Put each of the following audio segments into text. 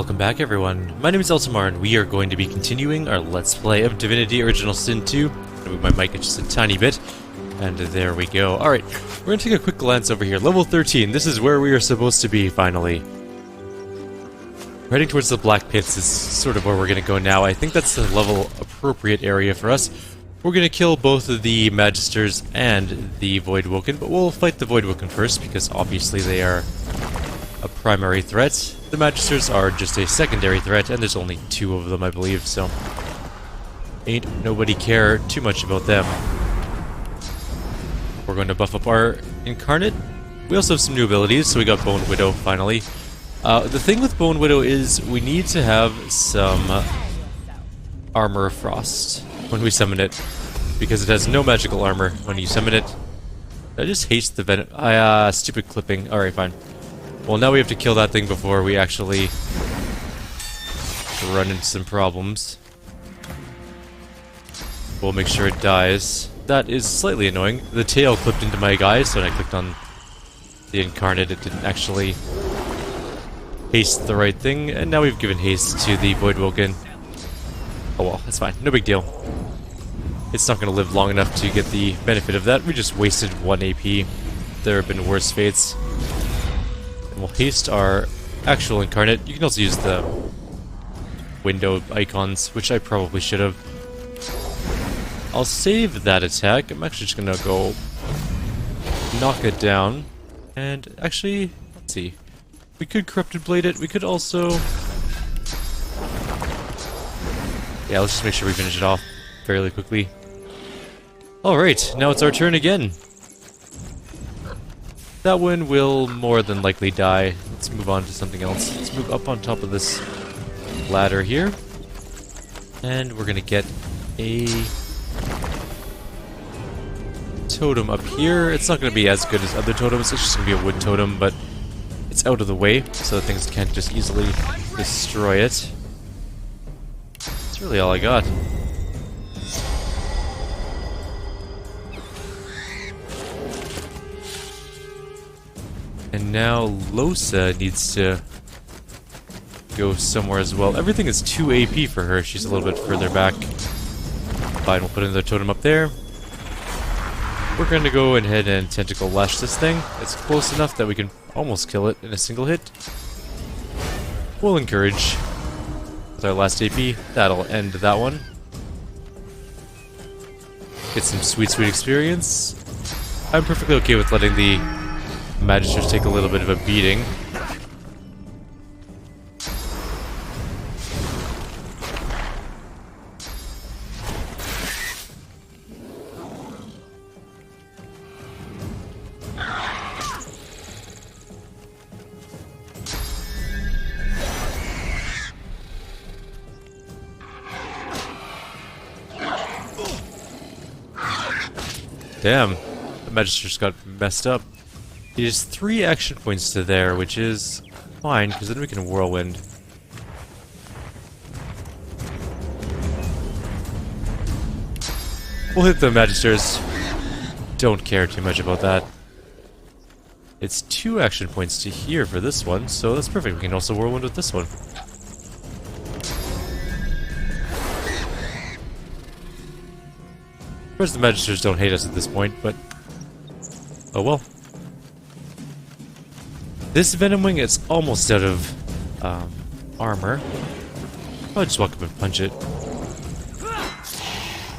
Welcome back everyone, my name is Eltimar and we are going to be continuing our Let's Play of Divinity Original Sin 2. I'm going to move my mic just a tiny bit, and there we go. Alright, we're going to take a quick glance over here. Level 13, this is where we are supposed to be, finally. Heading towards the Blackpits is sort of where we're going to go now. I think that's the level appropriate area for us. We're going to kill both of the magisters and the Voidwoken, but we'll fight the Voidwoken first because obviously they are a primary threat. The magisters are just a secondary threat, and there's only 2 of them, I believe, so ain't nobody care too much about them. We're going to buff up our Incarnate. We also have some new abilities, so we got Bone Widow finally. The thing with Bone Widow is we need to have some Armor of Frost when we summon it, because it has no magical armor when you summon it. I just hate the venom. Stupid clipping. Alright, fine. Well, now we have to kill that thing before we actually run into some problems. We'll make sure it dies. That is slightly annoying. The tail clipped into my guy, so when I clicked on the Incarnate, it didn't actually haste the right thing, and now we've given haste to the Voidwoken. Oh well, that's fine. No big deal. It's not going to live long enough to get the benefit of that. We just wasted 1 AP. There have been worse fates. And we'll haste our actual Incarnate. You can also use the window icons, which I probably should have. I'll save that attack. I'm actually just going to go knock it down. And actually, let's see. We could Corrupted Blade it. We could also... yeah, let's just make sure we finish it off fairly quickly. Alright, now it's our turn again. That one will more than likely die. Let's move on to something else. Let's move up on top of this ladder here. And we're gonna get a totem up here. It's not gonna be as good as other totems, it's just gonna be a wood totem, but it's out of the way, so things can't just easily destroy it. That's really all I got. And now Losa needs to go somewhere as well. Everything is 2 AP for her. She's a little bit further back. Fine, we'll put another totem up there. We're going to go ahead and Tentacle Lash this thing. It's close enough that we can almost kill it in a single hit. We'll Encourage with our last AP. That'll end that one. Get some sweet, sweet experience. I'm perfectly okay with letting the magisters take a little bit of a beating. Damn, the magisters got messed up. It is 3 action points to there, which is fine, because then we can Whirlwind. We'll hit the magisters. Don't care too much about that. It's 2 action points to here for this one, so that's perfect. We can also Whirlwind with this one. Of course the magisters don't hate us at this point, but oh well. This Venom Wing is almost out of armor. I'll just walk up and punch it.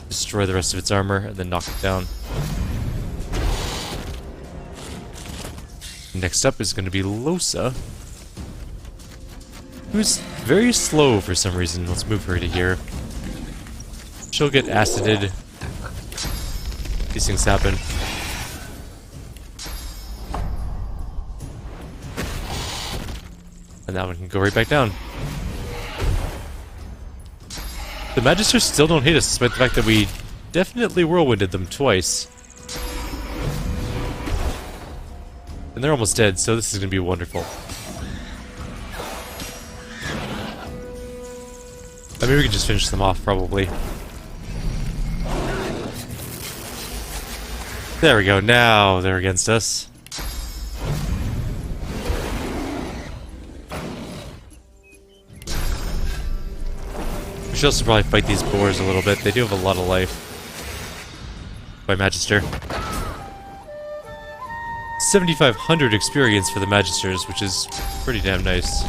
Destroy the rest of its armor, and then knock it down. Next up is going to be Losa, who's very slow for some reason. Let's move her to here. She'll get acided. These things happen. And that one can go right back down. The magisters still don't hate us, despite the fact that we definitely whirlwinded them twice. And they're almost dead, so this is going to be wonderful. I mean, we can just finish them off, probably. There we go, now they're against us. should also probably fight these boars a little bit. They do have a lot of life. By Magister. 7,500 experience for the Magisters, which is pretty damn nice.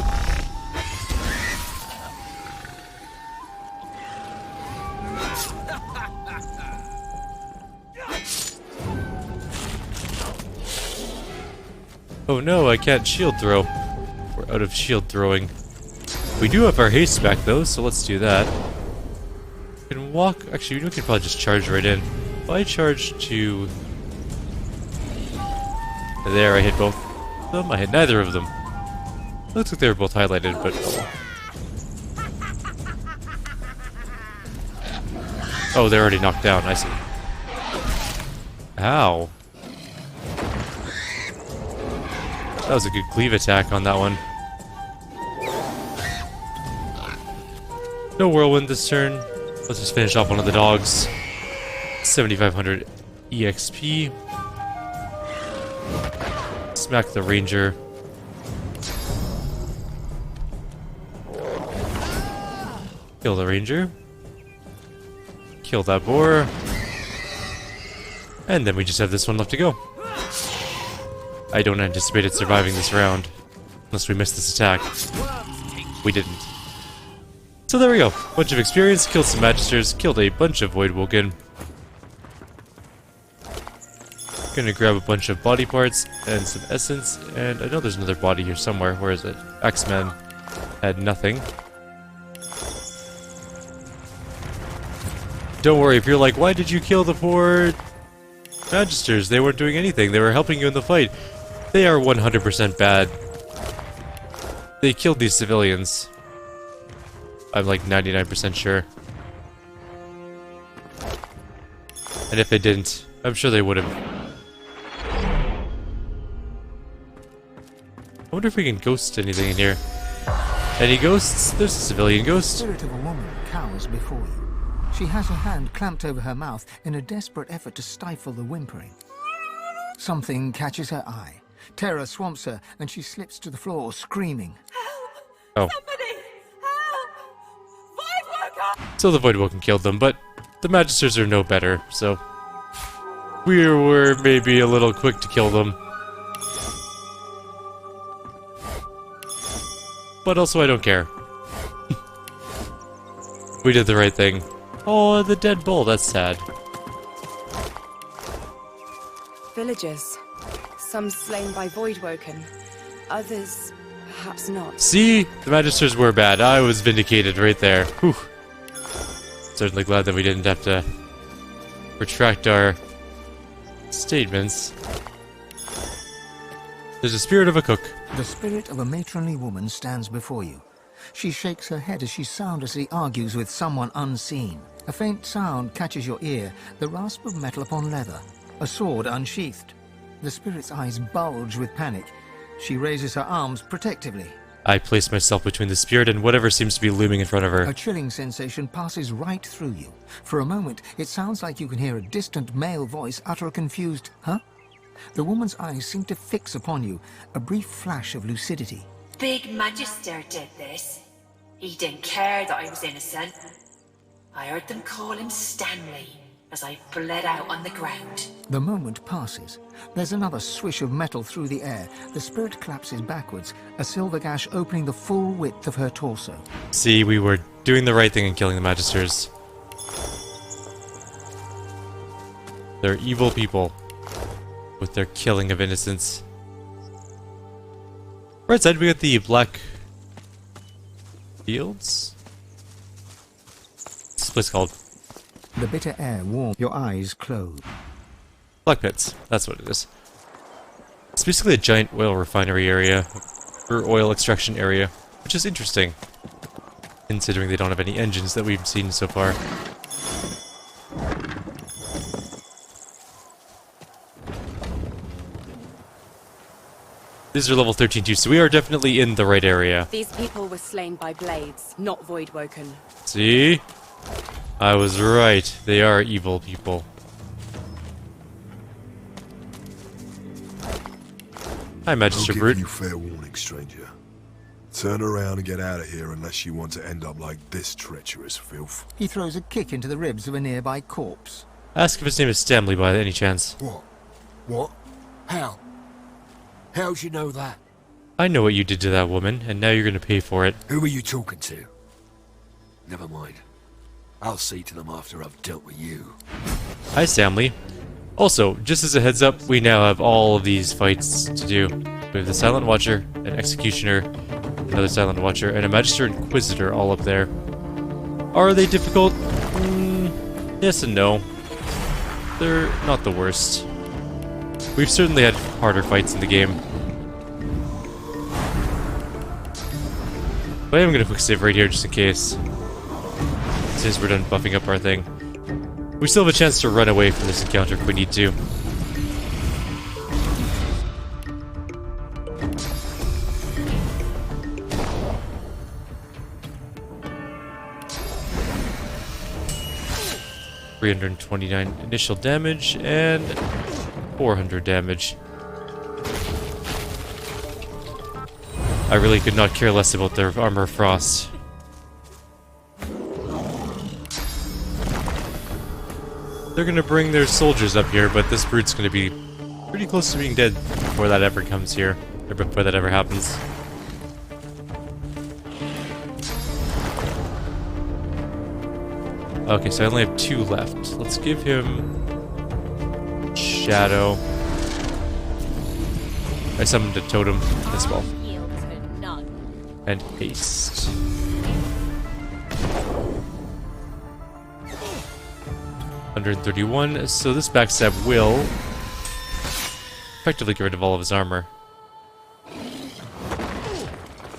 Oh no, I can't shield throw. We're out of shield throwing. We do have our haste back though, so let's do that. We can walk. Actually, we can probably just charge right in. If I charge to... There, I hit both of them. I hit neither of them. Looks like they were both highlighted, but... Oh, they're already knocked down. I see. Ow. That was a good cleave attack on that one. No whirlwind this turn. Let's just finish off one of the dogs. 7,500 EXP. Smack the ranger. Kill the ranger. Kill that boar. And then we just have this one left to go. I don't anticipate it surviving this round. Unless we miss this attack. We didn't. So there we go. Bunch of experience, killed some magisters, killed a bunch of Voidwoken. Gonna grab a bunch of body parts and some essence, and I know there's another body here somewhere. Where is it? X-Men had nothing. Don't worry, if you're like, why did you kill the poor magisters? They weren't doing anything. They were helping you in the fight. They are 100% bad. They killed these civilians. I'm like 99% sure. And if they didn't, I'm sure they would have. I wonder if we can ghost anything in here. Any ghosts? There's a civilian ghost. The spirit of a woman cowers before you. She has her hand clamped over her mouth in a desperate effort to stifle the whimpering. Something catches her eye. Terror swamps her, and she slips to the floor, screaming. Help! Oh. Somebody! Help! Voidwoken! So the Voidwoken killed them, but the Magisters are no better, so... We were maybe a little quick to kill them. But also I don't care. We did the right thing. Oh, the dead bull, that's sad. Villagers. Some slain by Voidwoken. Others, perhaps not. See? The Magisters were bad. I was vindicated right there. Whew. Certainly glad that we didn't have to retract our statements. There's a spirit of a cook. The spirit of a matronly woman stands before you. She shakes her head as she soundlessly argues with someone unseen. A faint sound catches your ear, the rasp of metal upon leather, a sword unsheathed. The spirit's eyes bulge with panic. She raises her arms protectively. I place myself between the spirit and whatever seems to be looming in front of her. A chilling sensation passes right through you. For a moment, it sounds like you can hear a distant male voice utter a confused, huh? The woman's eyes seem to fix upon you, a brief flash of lucidity. Big Magister did this. He didn't care that I was innocent. I heard them call him Stanley as I bled out on the ground. The moment passes. There's another swish of metal through the air. The spirit collapses backwards, a silver gash opening the full width of her torso. See, we were doing the right thing in killing the Magisters. They're evil people. With their killing of innocents. Right side, we got the Black Fields? What's this place called? The bitter air warms your eyes close. Blackpits, that's what it is. It's basically a giant oil refinery area, or oil extraction area, which is interesting, considering they don't have any engines that we've seen so far. These are level 13 too, so we are definitely in the right area. These people were slain by blades, not Voidwoken. See? I was right. They are evil people. Hi, Magister I'll Brute. give you fair warning, stranger. Turn around and get out of here unless you want to end up like this treacherous filth. He throws a kick into the ribs of a nearby corpse. Ask if his name is Stanley by any chance. What? What? How? How'd you know that? I know what you did to that woman, and now you're gonna pay for it. Who are you talking to? Never mind. I'll see to them after I've dealt with you. Hi, Stanley. Also, just as a heads up, we now have all of these fights to do. We have the Silent Watcher, an Executioner, another Silent Watcher, and a Magister Inquisitor all up there. Are they difficult? Yes and no. They're not the worst. We've certainly had harder fights in the game. But I am going to quick save right here just in case. Since we're done buffing up our thing. We still have a chance to run away from this encounter if we need to. $329 initial damage and 400 damage. I really could not care less about their armor of frost. They're gonna bring their soldiers up here, but this brute's gonna be pretty close to being dead before that ever comes here, or before that ever happens. Okay, so I only have 2 left. Let's give him Shadow. I summoned a totem as well. And haste. $131, so this backstab will effectively get rid of all of his armor.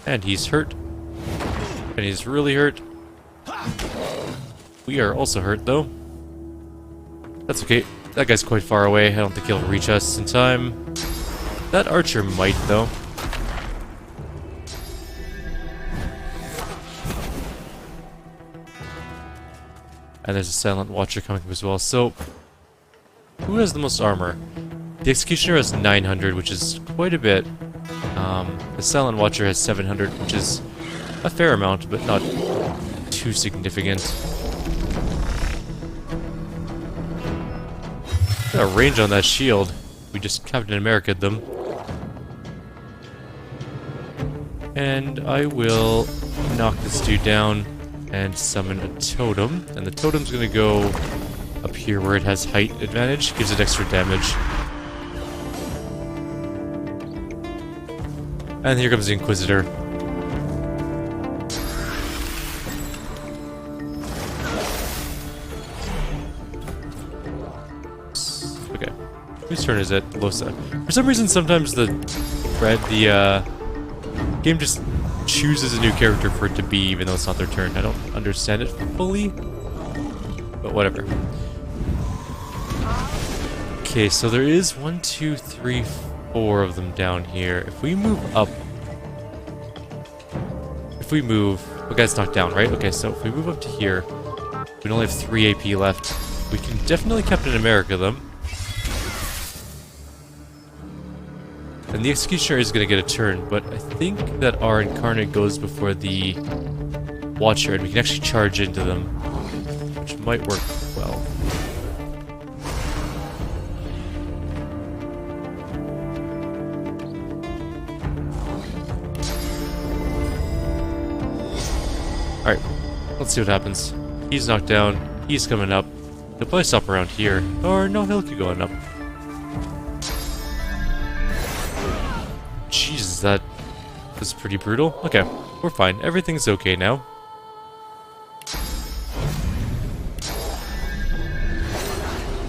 And he's hurt. And he's really hurt. We are also hurt, though. That's okay. That guy's quite far away. I don't think he'll reach us in time. That archer might, though. And there's a Silent Watcher coming up as well. So, who has the most armor? The Executioner has 900, which is quite a bit. The Silent Watcher has 700, which is a fair amount, but not too significant. Got a range on that shield. We just Captain America'd them. And I will knock this dude down and summon a totem. And the totem's gonna go up here where it has height advantage. Gives it extra damage. And here comes the Inquisitor. Okay. Whose turn is it? Losa. For some reason, sometimes the game just chooses a new character for it to be, even though it's not their turn. I don't understand it fully, but whatever. Okay, so there is 1, 2, 3, 4 of them down here. If we move up, the guy's knocked down, right? Okay, so if we move up to here, we only have 3 AP left. We can definitely Captain America them. And the Executioner is going to get a turn, but I think that our Incarnate goes before the Watcher, and we can actually charge into them, which might work well. Alright, let's see what happens. He's knocked down, he's coming up. He'll probably stop around here, or no, he'll keep going up. Jesus, that was pretty brutal. Okay, we're fine. Everything's okay now.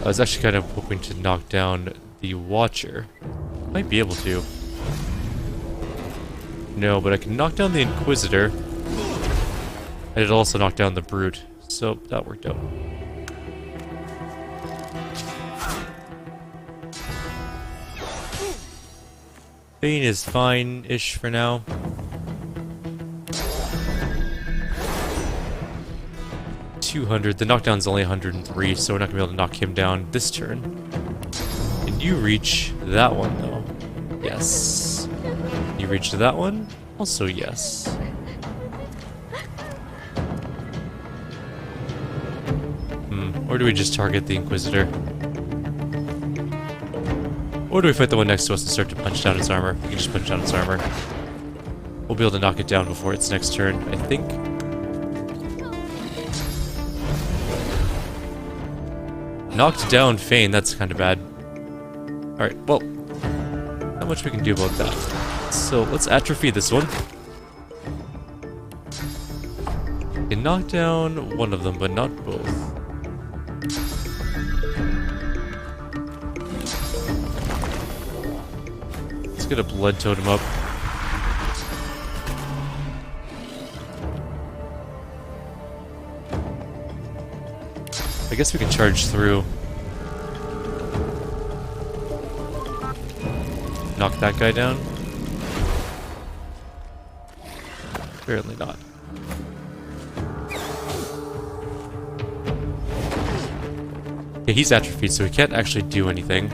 I was actually kind of hoping to knock down the Watcher. Might be able to. No, but I can knock down the Inquisitor. And it'll also knock down the Brute. So, that worked out. Bane is fine-ish for now. $200. The knockdown's only 103, so we're not gonna be able to knock him down this turn. Can you reach that one, though? Yes. You reach that one? Also, yes. Or do we just target the Inquisitor? Or do we fight the one next to us and start to punch down its armor? We can just punch down its armor. We'll be able to knock it down before its next turn, I think. Knocked down Fane, that's kind of bad. Alright, well, not much we can do about that. So let's atrophy this one. We can knock down one of them, but not both. Let's get a blood totem up. I guess we can charge through. Knock that guy down? Apparently not. Okay, he's atrophied, so he can't actually do anything.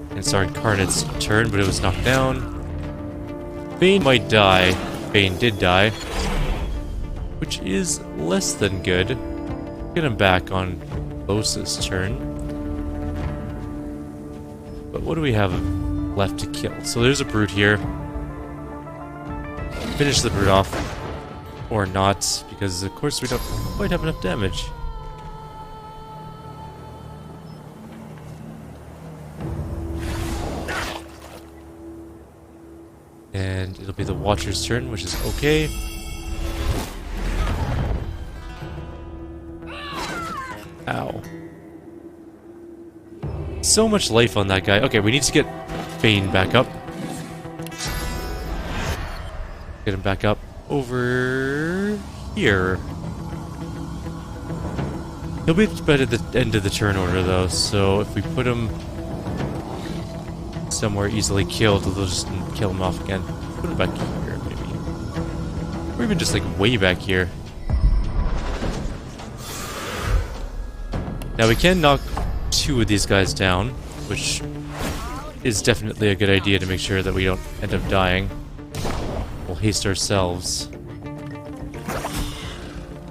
And it's our Incarnate's turn, but it was knocked down. Bane might die. Bane did die. Which is less than good. Get him back on Los's turn. But what do we have left to kill? So there's a brute here. Finish the brute off. Or not, because of course we don't quite have enough damage. And it'll be the Watcher's turn, which is okay. Ow. So much life on that guy. Okay, we need to get Bane back up. Get him back up over here. He'll be better at the end of the turn order though, so if we put him somewhere easily killed, they'll just kill him off again. Put him back here, maybe. Or even just like way back here. Now we can knock two of these guys down, which is definitely a good idea to make sure that we don't end up dying. We'll haste ourselves.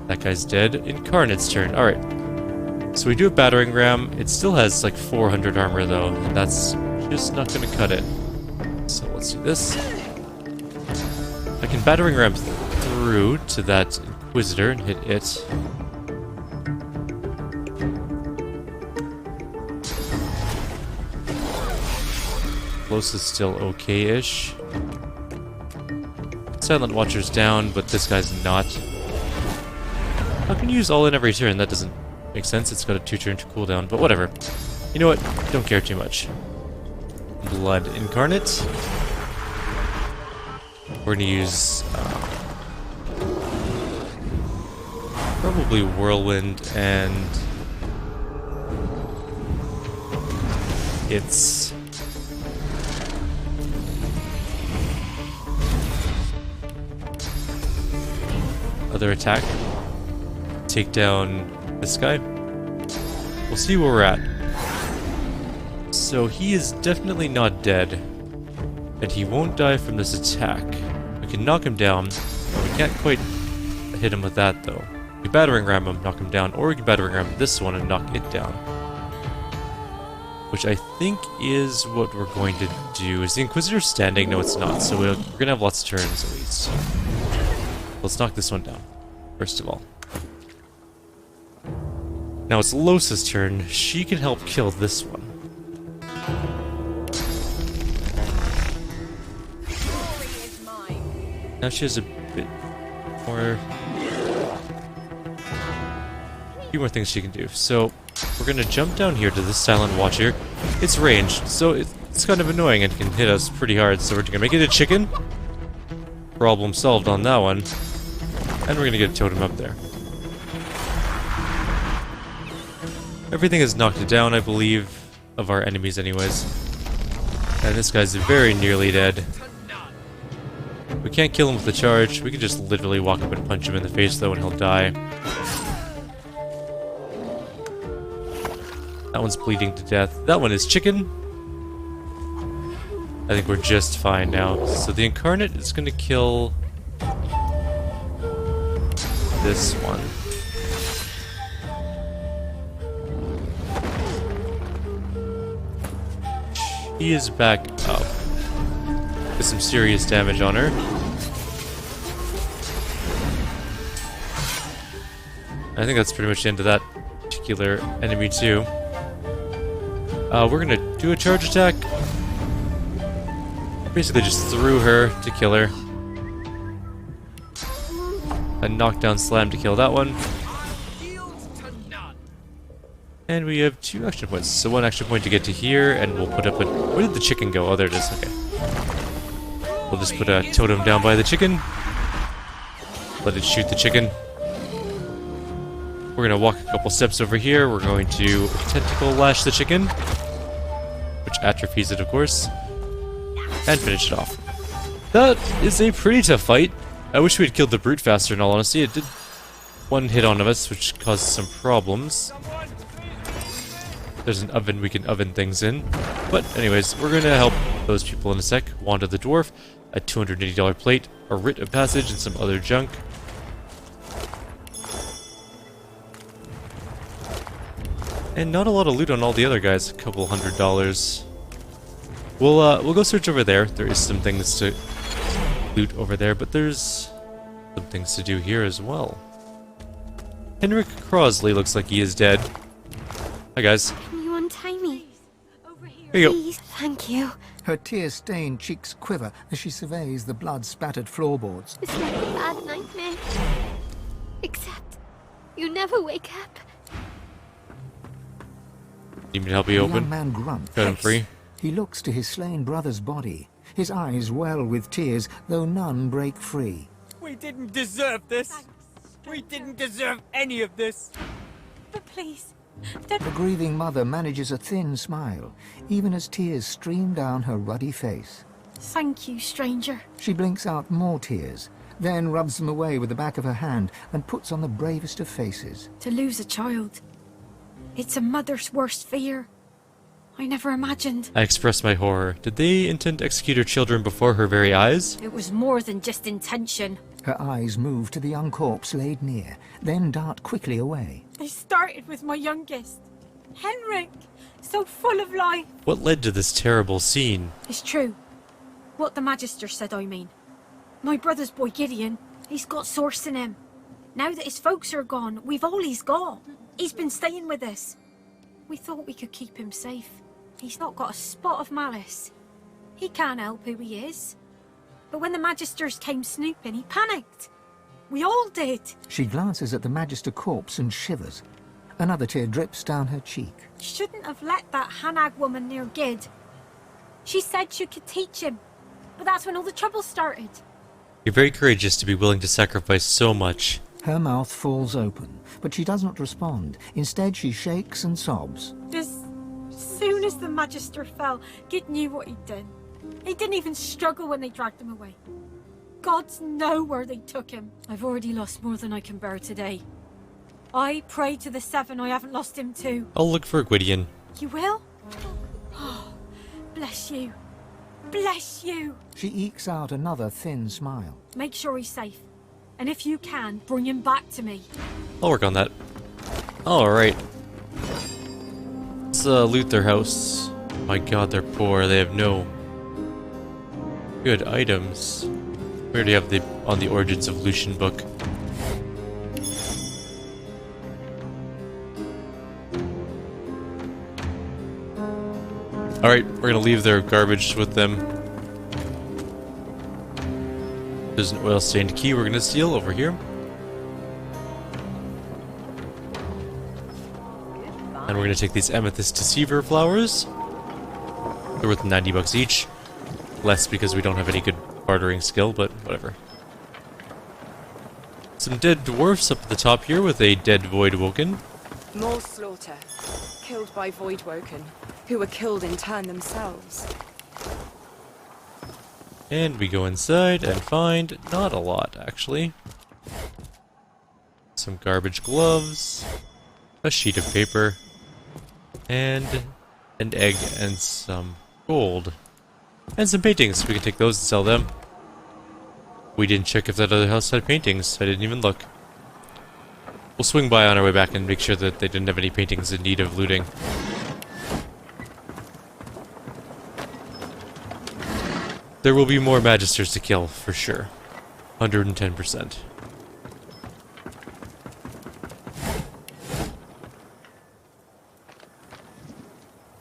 That guy's dead. Incarnate's turn. Alright. So we do a battering ram. It still has like 400 armor though, and that's just not gonna cut it. So let's do this. I can battering ram through to that Inquisitor and hit it. Close is still okay-ish. Silent Watcher's down, but this guy's not. How can you use all in every turn? That doesn't make sense. It's got a 2-turn cooldown, but whatever. You know what? Don't care too much. Blood Incarnate. We're gonna use probably Whirlwind and its other attack. Take down this guy. We'll see where we're at. So he is definitely not dead. And he won't die from this attack. We can knock him down. We can't quite hit him with that though. We can battering ram him, knock him down, or we can battering ram this one and knock it down. Which I think is what we're going to do. Is the Inquisitor standing? No, it's not. So we're gonna have lots of turns at least. Let's knock this one down, first of all. Now it's Los's turn. She can help kill this one. Now she has a bit more... a few more things she can do. So, we're gonna jump down here to this Silent Watcher. It's ranged, so it's kind of annoying and can hit us pretty hard. So we're gonna make it a chicken. Problem solved on that one. And we're gonna get a totem up there. Everything is knocked down, I believe, of our enemies anyways. And this guy's very nearly dead. We can't kill him with the charge. We can just literally walk up and punch him in the face though and he'll die. That one's bleeding to death. That one is chicken. I think we're just fine now. So the Incarnate is gonna kill this one. She is back up with some serious damage on her. I think that's pretty much the end of that particular enemy too. We're gonna do a charge attack. Basically just threw her to kill her. A knockdown slam to kill that one. And we have 2 action points. So 1 action point to get to here, and we'll put up a... Where did the chicken go? Oh, there it is. Okay. We'll just put a totem down by the chicken. Let it shoot the chicken. We're gonna walk a couple steps over here. We're going to tentacle lash the chicken, which atrophies it, of course, and finish it off. That is a pretty tough fight. I wish we had killed the brute faster, in all honesty. It did 1 hit on us, which caused some problems. There's an oven we can oven things in. But anyways, we're gonna help those people in a sec. Wanda the Dwarf, a $280 plate, a writ of passage, and some other junk. And not a lot of loot on all the other guys, a couple $100. We'll go search over there. There is some things to loot over there, but there's some things to do here as well. Henrik Crosley looks like he is dead. Hi guys. Can you untie me? Here you go. Please, thank you. Her tear-stained cheeks quiver as she surveys the blood-spattered floorboards. It's like a bad nightmare. Except, you never wake up. Need me to help you The open? young man grunts. Cut him free. He looks to his slain brother's body. His eyes well with tears, though none break free. We didn't deserve this. We didn't deserve any of this. But please, The grieving mother manages a thin smile, even as tears stream down her ruddy face. thank you, stranger. She blinks out more tears, then rubs them away with the back of her hand and puts on the bravest of faces. To lose a child. It's a mother's worst fear. I never imagined. I express my horror. Did they intend to execute her children before her very eyes? It was more than just intention. Her eyes move to the young corpse laid near, then dart quickly away. They started with my youngest, Henrik, so full of life. What led to this terrible scene? It's true. What the Magister said, I mean. My brother's boy Gideon, he's got source in him. Now that his folks are gone, we've all he's got. He's been staying with us. We thought we could keep him safe. He's not got a spot of malice. He can't help who he is. But when the Magisters came snooping, he panicked. We all did. She glances at the Magister corpse and shivers. Another tear drips down her cheek. Shouldn't have let that Hanag woman near Gid. She said she could teach him. But that's when all the trouble started. You're very courageous to be willing to sacrifice so much. Her mouth falls open, but she does not respond. Instead, she shakes and sobs. As soon as the Magister fell, Gid knew what he'd done. He didn't even struggle when they dragged him away. Gods know where they took him. I've already lost more than I can bear today. I pray to the Seven I haven't lost him too. I'll look for Gwydion. You will? Oh, bless you. Bless you. She ekes out another thin smile. Make sure he's safe. And if you can, bring him back to me. I'll work on that. Alright. Let's loot their house. My god, they're poor. They have no good items. We already have the on the Origins of Lucian book. Alright, we're gonna leave their garbage with them. There's an oil-stained key we're gonna steal over here. And we're gonna take these amethyst deceiver flowers. They're worth 90 bucks each. Less because we don't have any good bartering skill, but whatever. Some dead dwarfs up at the top here with a dead Voidwoken. More slaughter. Killed by Voidwoken, who were killed in turn themselves. And we go inside and find not a lot, actually. Some garbage gloves, a sheet of paper, and an egg and some gold. And some paintings. We can take those and sell them. We didn't check if that other house had paintings. I didn't even look. We'll swing by on our way back and make sure that they didn't have any paintings in need of looting. There will be more magisters to kill, for sure. 110%.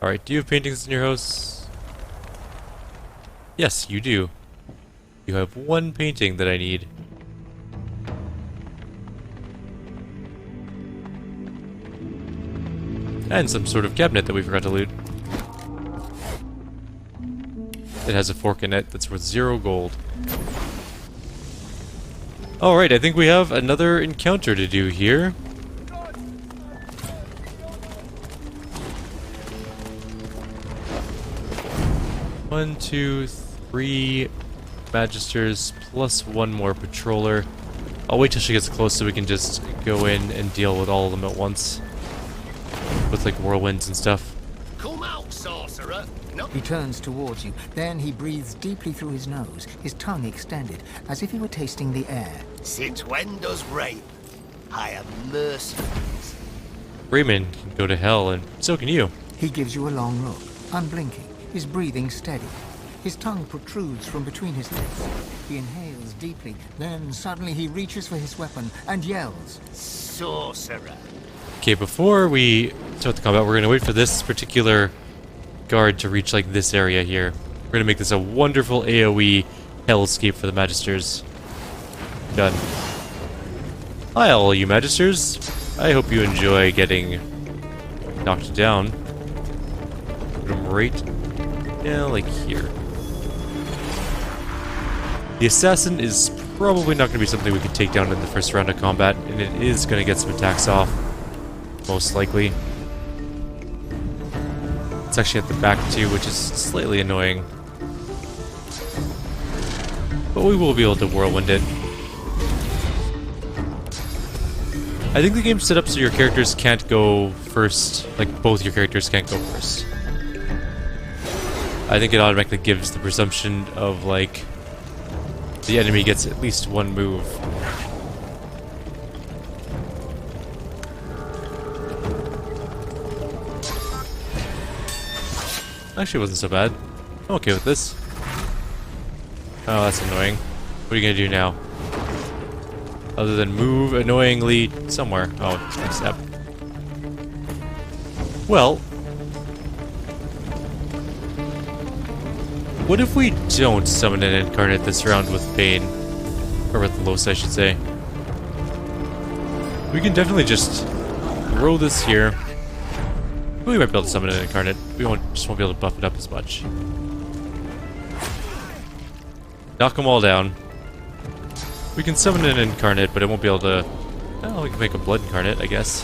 Alright, do you have paintings in your house? Yes, you do. You have one painting that I need. And some sort of cabinet that we forgot to loot. It has a fork in it that's worth 0 gold. Alright, I think we have another encounter to do here. One, two, three magisters plus one more patroller. I'll wait till she gets close so we can just go in and deal with all of them at once. With like whirlwinds and stuff. Come out, sorcerer. No. He turns towards you, then he breathes deeply through his nose, his tongue extended, as if he were tasting the air. Since when does rape? I have mercenaries. Raymond can go to hell, and so can you. He gives you a long look, unblinking, his breathing steady. His tongue protrudes from between his lips. He inhales deeply, then suddenly he reaches for his weapon and yells. Sorcerer. Okay, before we start the combat, we're going to wait for this particular guard to reach like this area here. We're going to make this a wonderful AoE hellscape for the magisters. Done. Hi all you magisters. I hope you enjoy getting knocked down. Put them right down like here. The assassin is probably not going to be something we can take down in the first round of combat, and it is going to get some attacks off. Most likely. It's actually at the back too, which is slightly annoying. But we will be able to whirlwind it. I think the game's set up so your characters can't go first. Like, both your characters can't go first. I think it automatically gives the presumption of, like, the enemy gets at least one move. Actually, it wasn't so bad. I'm okay with this. Oh, that's annoying. What are you gonna do now? Other than move annoyingly somewhere. Oh, next step. Well, what if we don't summon an incarnate this round with Bane? Or with Los, I should say. We can definitely just throw this here. We might be able to summon an incarnate. We just won't be able to buff it up as much. Knock them all down. We can summon an incarnate, but it won't be able to... Well, we can make a blood incarnate, I guess.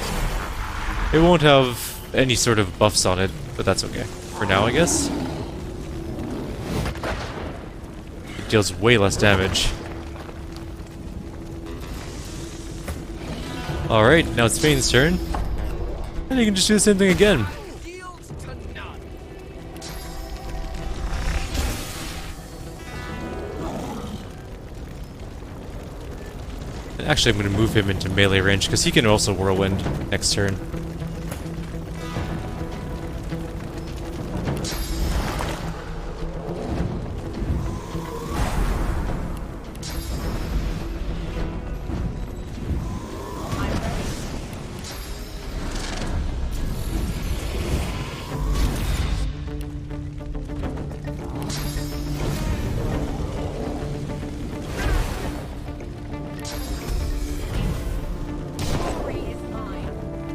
It won't have any sort of buffs on it, but that's okay. For now, I guess. It deals way less damage. Alright, now it's Fane's turn. And you can just do the same thing again. And actually, I'm going to move him into melee range because he can also whirlwind next turn.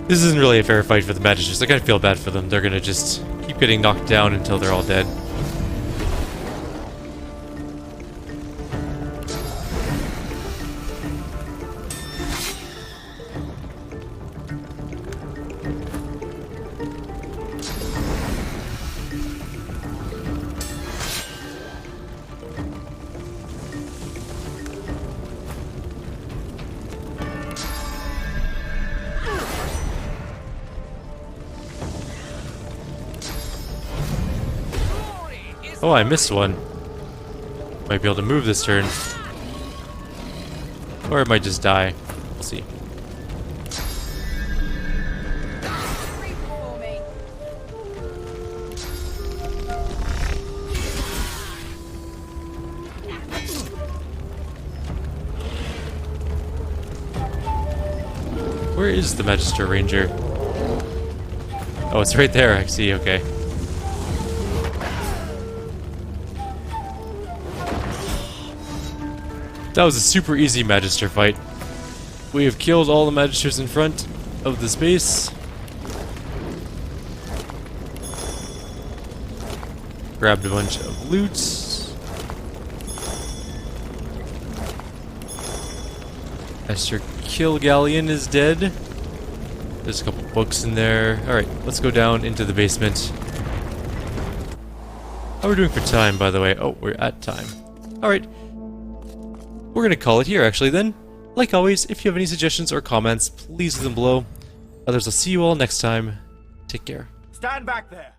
This isn't really a fair fight for the magisters. I kind of feel bad for them. They're gonna just keep getting knocked down until they're all dead. Oh, I missed one. Might be able to move this turn. Or it might just die. We'll see. Where is the Magister Ranger? Oh, it's right there, I see, okay. That was a super easy Magister fight. We have killed all the Magisters in front of this base. Grabbed a bunch of loot. Master Kill Galleon is dead. There's a couple books in there. Alright, let's go down into the basement. How are we doing for time, by the way? Oh, we're at time. Alright. We're gonna call it here, actually, then. Like always, if you have any suggestions or comments, please leave them below. Others, I'll see you all next time. Take care. Stand back there.